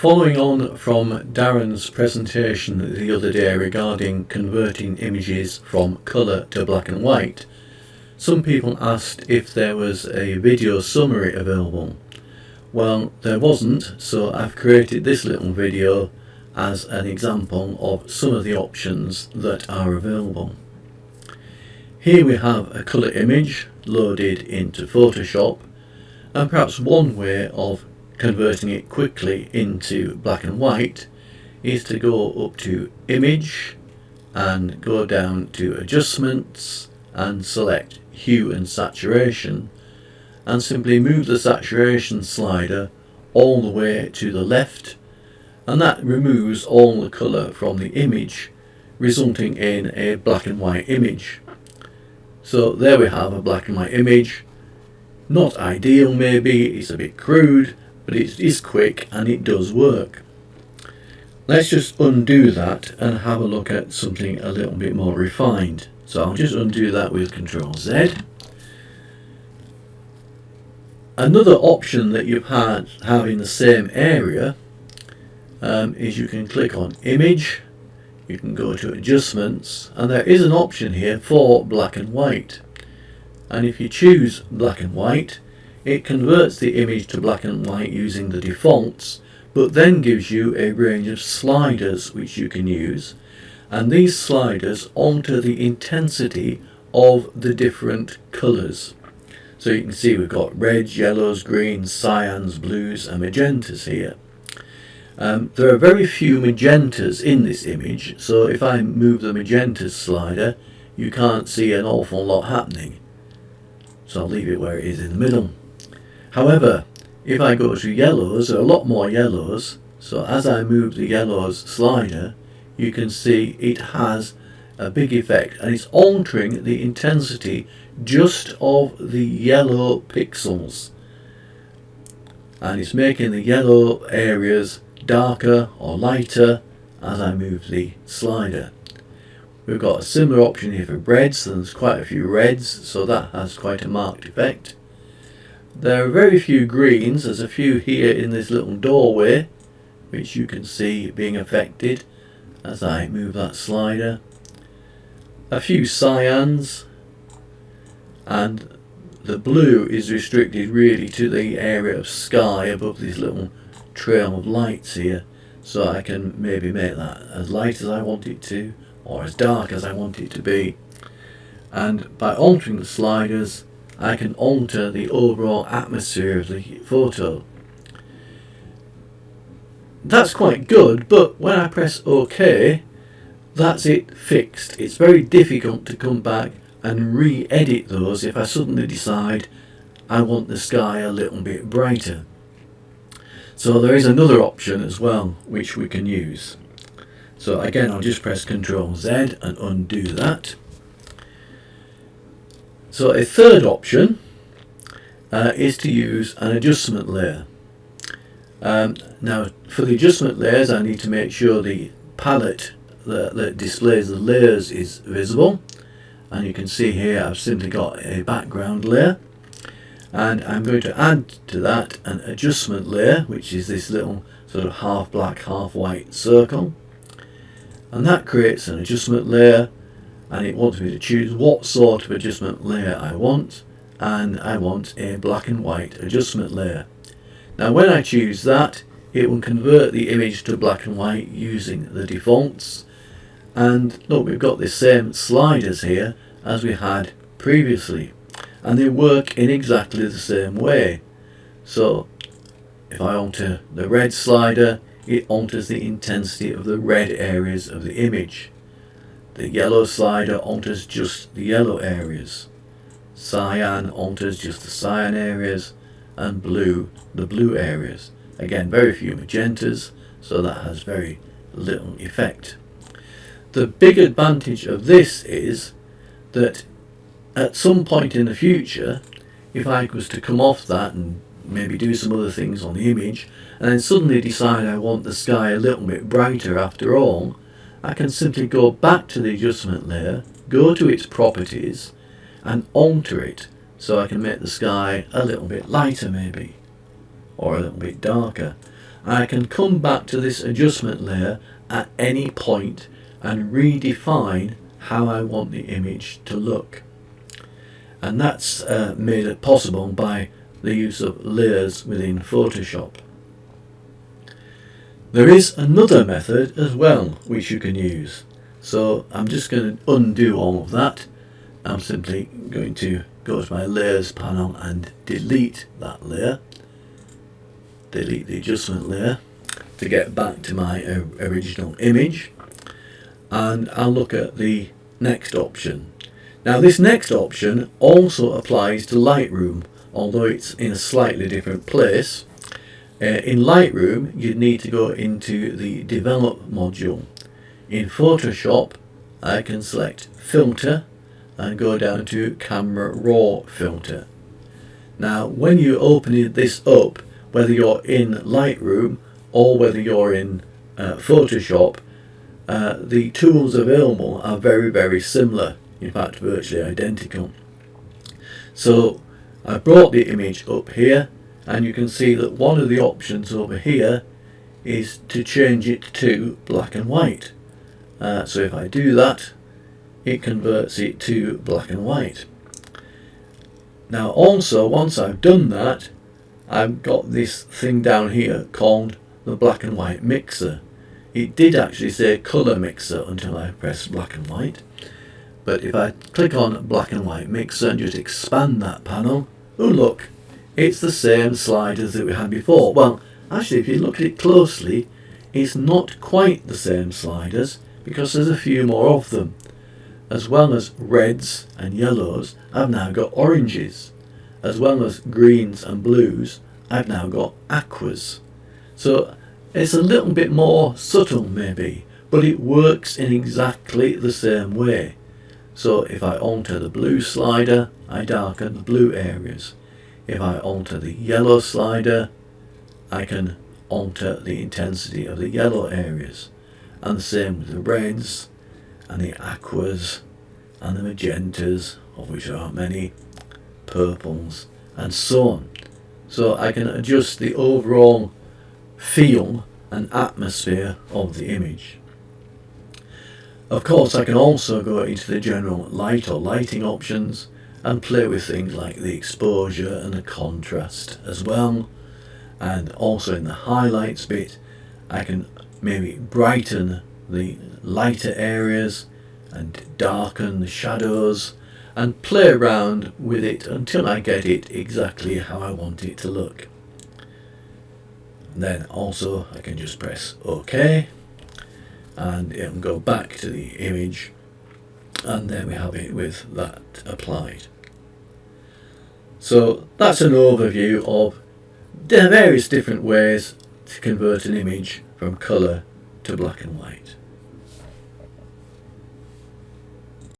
Following on from Darren's presentation the other day regarding converting images from colour to black and white, some people asked if there was a video summary available. Well, there wasn't, so I've created this little video as an example of some of the options that are available. Here we have a colour image loaded into Photoshop, and perhaps one way of converting it quickly into black and white is to go up to Image and go down to Adjustments and select Hue and Saturation, and simply move the saturation slider all the way to the left, and that removes all the colour from the image, resulting in a black and white image. So there we have a black and white image. Not ideal maybe, it's a bit crude, but it is quick and it does work. Let's just undo that and have a look at something a little bit more refined. So I'll just undo that with Ctrl Z. Another option that you have in the same area is you can click on Image, you can go to Adjustments, and there is an option here for black and white. And if you choose black and white, it converts the image to black and white using the defaults, but then gives you a range of sliders which you can use, and these sliders alter the intensity of the different colours. So you can see we've got reds, yellows, greens, cyans, blues and magentas here. There are very few magentas in this image, so if I move the magentas slider, you can't see an awful lot happening. So I'll leave it where it is in the middle. However, if I go to yellows, there are a lot more yellows, so as I move the yellows slider, you can see it has a big effect, and it's altering the intensity just of the yellow pixels, and it's making the yellow areas darker or lighter as I move the slider. We've got a similar option here for reds, and there's quite a few reds, so that has quite a marked effect. There are very few greens, there's a few here in this little doorway which you can see being affected as I move that slider. A few cyans, and the blue is restricted really to the area of sky above this little trail of lights here, so I can maybe make that as light as I want it to or as dark as I want it to be, and by altering the sliders I can alter the overall atmosphere of the photo. That's quite good, but when I press OK, that's it fixed. It's very difficult to come back and re-edit those if I suddenly decide I want the sky a little bit brighter. So there is another option as well which we can use. So again, I'll just press Ctrl Z and undo that. So a third option is to use an adjustment layer. Now for the adjustment layers, I need to make sure the palette that displays the layers is visible, and you can see here I've simply got a background layer, and I'm going to add to that an adjustment layer, which is this little sort of half black half white circle, and that creates an adjustment layer, and it wants me to choose what sort of adjustment layer I want, and I want a black and white adjustment layer. Now when I choose that, it will convert the image to black and white using the defaults, and look, we've got the same sliders here as we had previously, and they work in exactly the same way. So if I alter the red slider, it alters the intensity of the red areas of the image. The yellow slider alters just the yellow areas. Cyan alters just the cyan areas, and blue the blue areas. Again, very few magentas, so that has very little effect. The big advantage of this is that at some point in the future, if I was to come off that and maybe do some other things on the image, and then suddenly decide I want the sky a little bit brighter after all, I can simply go back to the adjustment layer, go to its properties and alter it so I can make the sky a little bit lighter maybe, or a little bit darker. I can come back to this adjustment layer at any point and redefine how I want the image to look. And that's made it possible by the use of layers within Photoshop. There is another method as well which you can use. So I'm just going to undo all of that. I'm simply going to go to my layers panel and delete that layer. Delete the adjustment layer to get back to my original image. And I'll look at the next option. Now this next option also applies to Lightroom, although it's in a slightly different place. In Lightroom you'd need to go into the Develop module. In Photoshop I can select Filter and go down to Camera Raw Filter. Now when you open this up, whether you're in Lightroom or whether you're in Photoshop, the tools available are very similar, in fact virtually identical. So I brought the image up here, and you can see that one of the options over here is to change it to black and white. So if I do that, it converts it to black and white. Now also, once I've done that, I've got this thing down here called the black and white mixer. It did actually say color mixer until I pressed black and white, but if I click on black and white mixer and just expand that panel, oh look, it's the same sliders that we had before. Well, actually if you look at it closely, it's not quite the same sliders because there's a few more of them. As well as reds and yellows, I've now got oranges. As well as greens and blues, I've now got aquas. So it's a little bit more subtle maybe, but it works in exactly the same way. So if I alter the blue slider, I darken the blue areas. If I alter the yellow slider, I can alter the intensity of the yellow areas. And the same with the reds and the aquas and the magentas, of which there aren't many, purples and so on. So I can adjust the overall feel and atmosphere of the image. Of course I can also go into the general light or lighting options and play with things like the exposure and the contrast as well. And also in the highlights bit I can maybe brighten the lighter areas and darken the shadows and play around with it until I get it exactly how I want it to look. And then also I can just press OK and it'll go back to the image, and then we have it with that applied. So that's an overview of the various different ways to convert an image from colour to black and white.